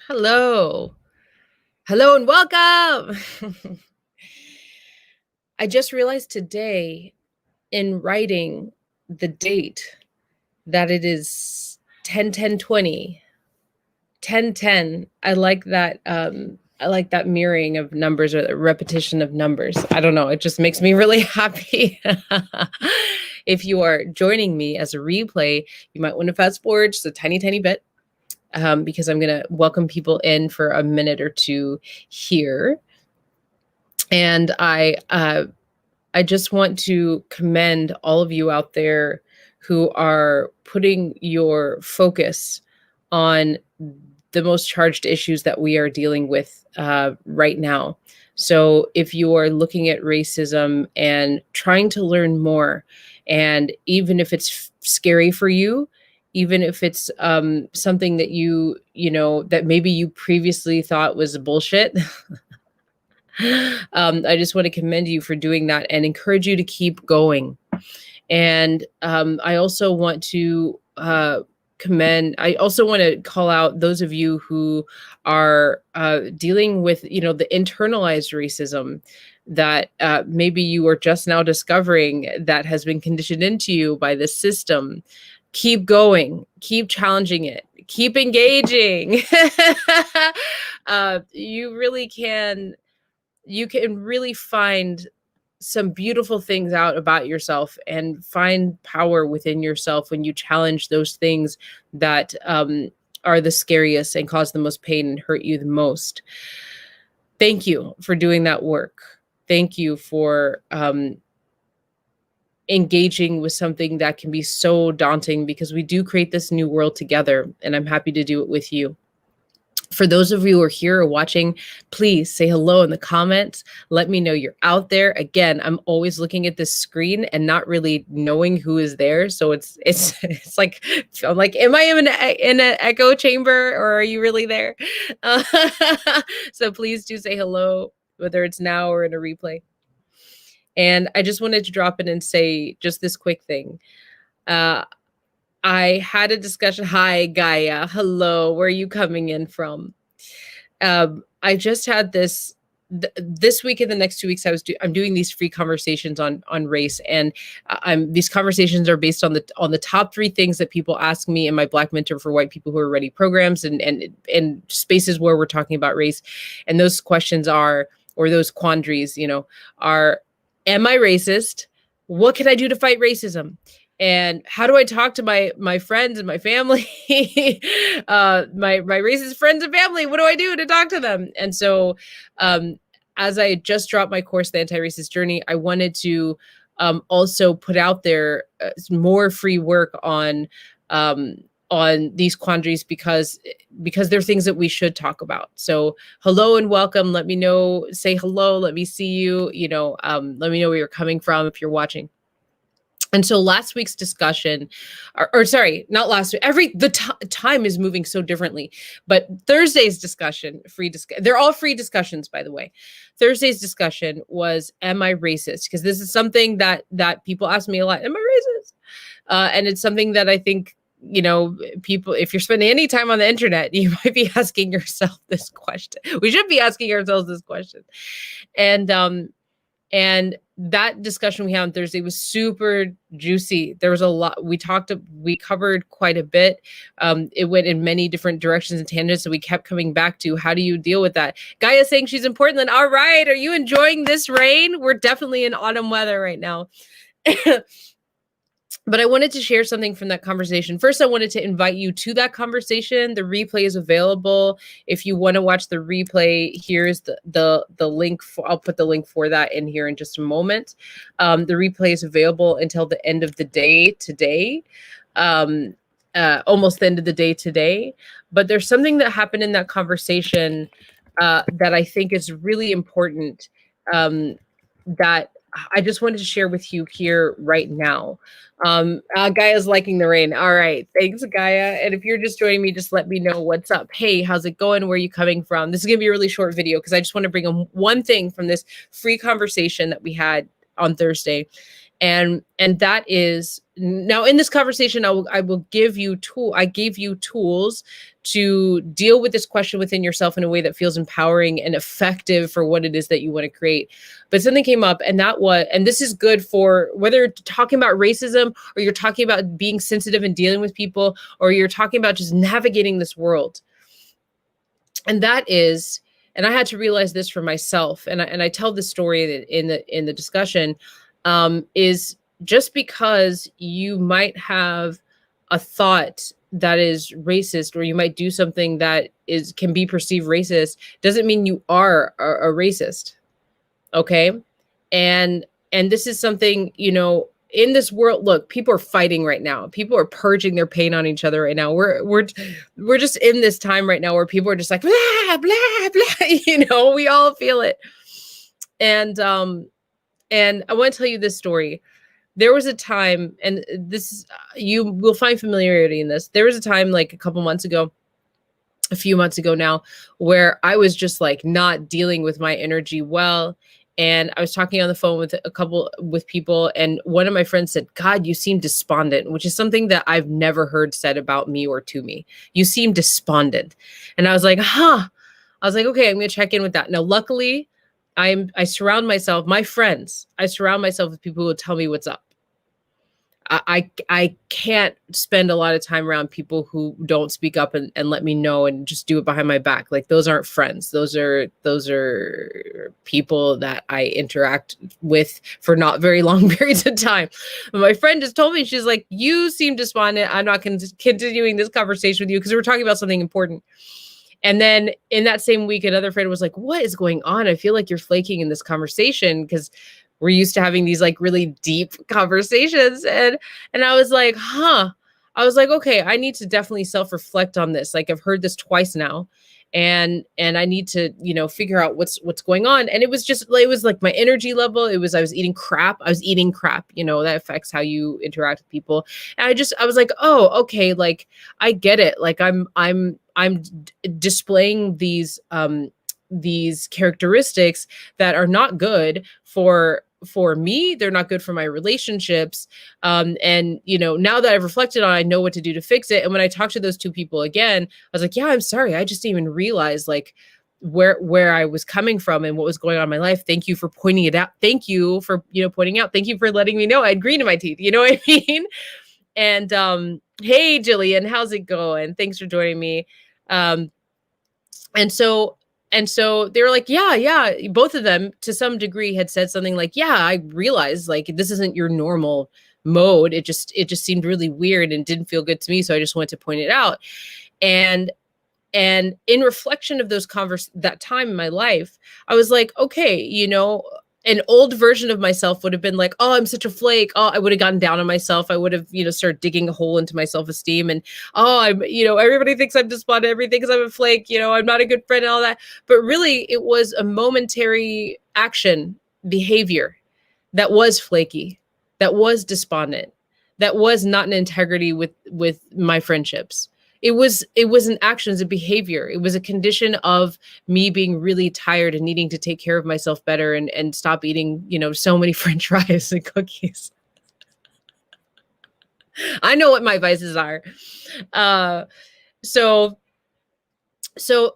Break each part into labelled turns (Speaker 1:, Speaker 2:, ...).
Speaker 1: Hello. Hello and welcome. I just realized today in writing the date that it is 10/10/20. 10/10. I like that mirroring of numbers or the repetition of numbers. I don't know, it just makes me really happy. If you are joining me as a replay, you might want to fast forward just a tiny bit. Because I'm going to welcome people in for a minute or two here. And I just want to commend all of you out there who are putting your focus on the most charged issues that we are dealing with right now. So if you are looking at racism and trying to learn more, and even if it's scary for you, even if it's something that that maybe you previously thought was bullshit, I just want to commend you for doing that and encourage you to keep going. And I also want to call out those of you who are dealing with, the internalized racism that maybe you are just now discovering that has been conditioned into you by the system. Keep going, keep challenging it, keep engaging. You can really find some beautiful things out about yourself and find power within yourself when you challenge those things that are the scariest and cause the most pain and hurt you the most. Thank you for doing that work. Thank you for engaging with something that can be so daunting, because we do create this new world together, and I'm happy to do it with you. For those of you who are here or watching, please say hello in the comments. Let me know you're out there. Again, I'm always looking at this screen and not really knowing who is there. So it's like, I'm like, am I in an echo chamber, or are you really there? So please do say hello, whether it's now or in a replay. And I just wanted to drop in and say just this quick thing. I had a discussion. Hi, Gaia. Hello. Where are you coming in from? I just had this week and the next 2 weeks. I'm doing these free conversations on race, and these conversations are based on the top 3 things that people ask me in my Black Mentor for White People Who Are Ready programs, and spaces where we're talking about race. And those questions are, or those quandaries, are: am I racist? What can I do to fight racism? And how do I talk to my friends and my family, my racist friends and family? What do I do to talk to them? And so, as I just dropped my course, The Anti-Racist Journey, I wanted to also put out there more free work on these quandaries, because they're things that we should talk about. So hello and welcome. Let me know, say hello. Let me see you, let me know where you're coming from if you're watching. And so last week's discussion, or sorry, not last week, time is moving so differently, but Thursday's discussion, they're all free discussions, by the way. Thursday's discussion was, am I racist? Because this is something that people ask me a lot. Am I racist? And it's something that I think, people, if you're spending any time on the internet, you might be asking yourself this question. We should be asking ourselves this question. And that discussion we had on Thursday was super juicy. There was a lot. We covered quite a bit. It went in many different directions and tangents. So we kept coming back to, how do you deal with that? Gaia saying she's in Portland. All right. Are you enjoying this rain? We're definitely in autumn weather right now. But I wanted to share something from that conversation. First, I wanted to invite you to that conversation. The replay is available. If you want to watch the replay, here's the link. I'll put the link for that in here in just a moment. The replay is available until the end of the day today, almost the end of the day today. But there's something that happened in that conversation that I think is really important, that I just wanted to share with you here right now. Gaia's liking the rain. All right. Thanks, Gaia. And if you're just joining me, just let me know what's up. Hey, how's it going? Where are you coming from? This is going to be a really short video, because I just want to bring one thing from this free conversation that we had on Thursday. And that is now in this conversation, I will give you I gave you tools to deal with this question within yourself in a way that feels empowering and effective for what it is that you want to create. But something came up, and this is good for whether you're talking about racism, or you're talking about being sensitive and dealing with people, or you're talking about just navigating this world. And that is, and I had to realize this for myself, and I tell this story in the discussion, is just because you might have a thought that is racist, or you might do something that can be perceived racist, doesn't mean you are a racist. Okay. And this is something, in this world, look, people are fighting right now. People are purging their pain on each other right now. We're just in this time right now where people are just like, blah, blah, blah, we all feel it. And I want to tell you this story. There was a time, and this, you will find familiarity in this. There was a time like a few months ago now, where I was just like not dealing with my energy well. And I was talking on the phone with people, and one of my friends said, "God, you seem despondent," which is something that I've never heard said about me or to me. You seem despondent. And I was like, I was like, okay, I'm going to check in with that. Now, luckily, I surround myself with people who will tell me what's up. I can't spend a lot of time around people who don't speak up and let me know and just do it behind my back. Like, those aren't friends. Those are people that I interact with for not very long periods of time. But my friend just told me, she's like, "You seem despondent. I'm not continuing this conversation with you because we're talking about something important." And then in that same week, another friend was like, "What is going on? I feel like you're flaking in this conversation," because we're used to having these like really deep conversations. And I was like, I was like, okay, I need to definitely self-reflect on this. Like, I've heard this twice now, and I need to, figure out what's going on. And it was like my energy level. I was eating crap. That affects how you interact with people. And I was like, oh, okay. Like, I get it. Like, I'm displaying these characteristics that are not good for me. They're not good for my relationships. And now that I've reflected on it, I know what to do to fix it. And when I talked to those two people again, I was like, yeah, I'm sorry. I just didn't even realize like where I was coming from and what was going on in my life. Thank you for pointing it out. Thank you for, pointing out. Thank you for letting me know I had green in my teeth. You know what I mean? And hey, Jillian, how's it going? Thanks for joining me. And so they were like, yeah. Both of them to some degree had said something like, yeah, I realized like this isn't your normal mode. It just seemed really weird and didn't feel good to me. So I just wanted to point it out. And in reflection of that time in my life, I was like, okay, an old version of myself would have been like, oh, I'm such a flake. Oh, I would have gotten down on myself. I would have, started digging a hole into my self-esteem. And, oh, I'm, everybody thinks I'm despondent. Everybody thinks I'm a flake. I'm not a good friend and all that. But really, it was a momentary behavior that was flaky, that was despondent, that was not in integrity with my friendships. It was an action, as a behavior. It was a condition of me being really tired and needing to take care of myself better and stop eating, so many French fries and cookies. I know what my vices are. So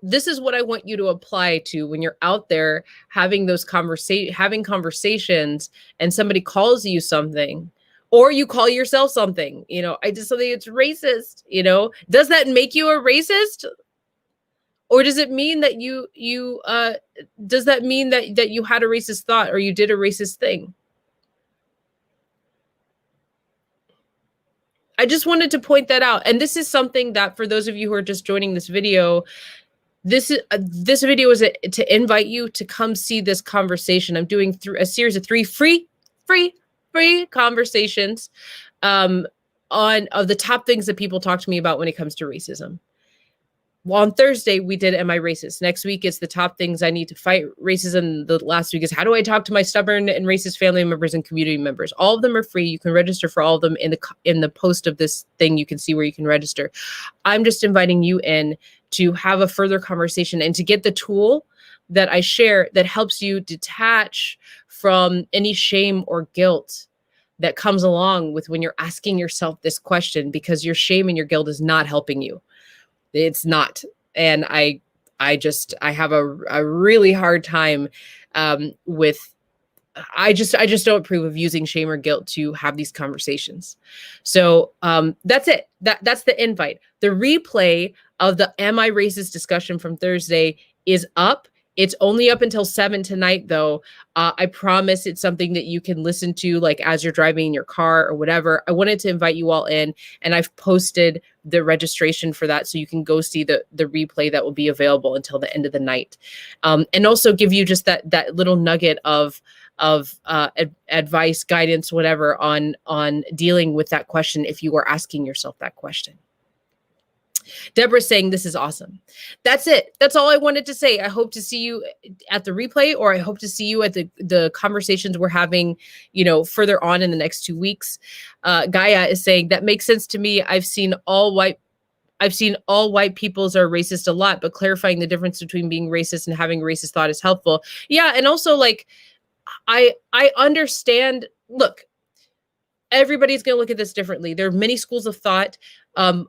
Speaker 1: this is what I want you to apply to when you're out there having those conversations and somebody calls you something. Or you call yourself something, I did something that's racist, does that make you a racist? Or does it mean that does that mean that you had a racist thought or you did a racist thing? I just wanted to point that out. And this is something that for those of you who are just joining this video, this video is to invite you to come see this conversation. I'm doing a series of 3 free conversations of the top things that people talk to me about when it comes to racism. Well, on Thursday, we did Am I Racist? Next week, it's the top things I need to fight racism. The last week is how do I talk to my stubborn and racist family members and community members? All of them are free. You can register for all of them in the post of this thing. You can see where you can register. I'm just inviting you in to have a further conversation and to get the tool that I share that helps you detach from any shame or guilt that comes along with when you're asking yourself this question, because your shame and your guilt is not helping you. It's not. And I have a really hard time with I just don't approve of using shame or guilt to have these conversations. So that's it. That's the invite. The replay of the Am I Racist discussion from Thursday is up. It's only up until 7 tonight, though. I promise it's something that you can listen to like as you're driving in your car or whatever. I wanted to invite you all in, and I've posted the registration for that, so you can go see the replay that will be available until the end of the night, and also give you just that little nugget of advice, guidance, whatever on dealing with that question if you are asking yourself that question. Deborah's saying this is awesome. That's it. That's all I wanted to say. I hope to see you at the replay, or I hope to see you at the conversations we're having, further on in the next 2 weeks. Gaia is saying that makes sense to me. I've seen all white peoples are racist a lot, but clarifying the difference between being racist and having racist thought is helpful. Yeah, and also like I understand. Look, everybody's going to look at this differently. There are many schools of thought.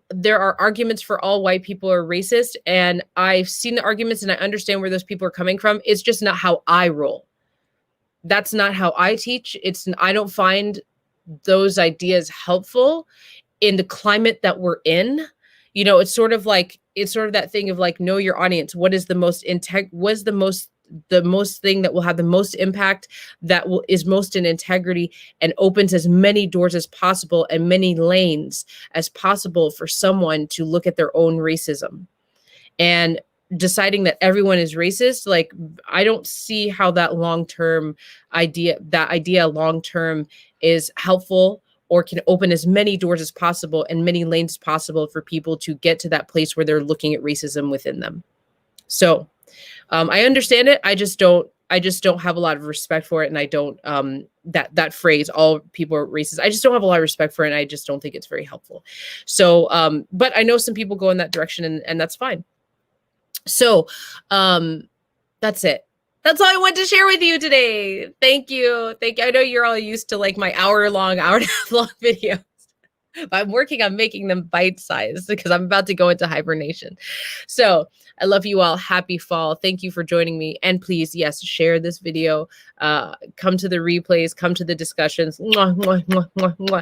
Speaker 1: There are arguments for all white people are racist, and I've seen the arguments and I understand where those people are coming from. It's just not how I roll. That's not how I teach. I don't find those ideas helpful in the climate that we're in. It's sort of that thing of like, know your audience. What is the most the most thing that will have the most impact, is most in integrity and opens as many doors as possible and many lanes as possible for someone to look at their own racism. And deciding that everyone is racist, like, I don't see how that idea long-term is helpful or can open as many doors as possible and many lanes as possible for people to get to that place where they're looking at racism within them. So I understand it. I just don't have a lot of respect for it. And I don't, that phrase, all people are racist, I just don't have a lot of respect for it. And I just don't think it's very helpful. So, but I know some people go in that direction, and that's fine. So that's it. That's all I want to share with you today. Thank you. I know you're all used to like my hour and a half long videos. I'm working on making them bite-sized because I'm about to go into hibernation. So I love you all. Happy fall. Thank you for joining me. And please, yes, share this video. Come to the replays. Come to the discussions. Mwah, mwah, mwah, mwah, mwah.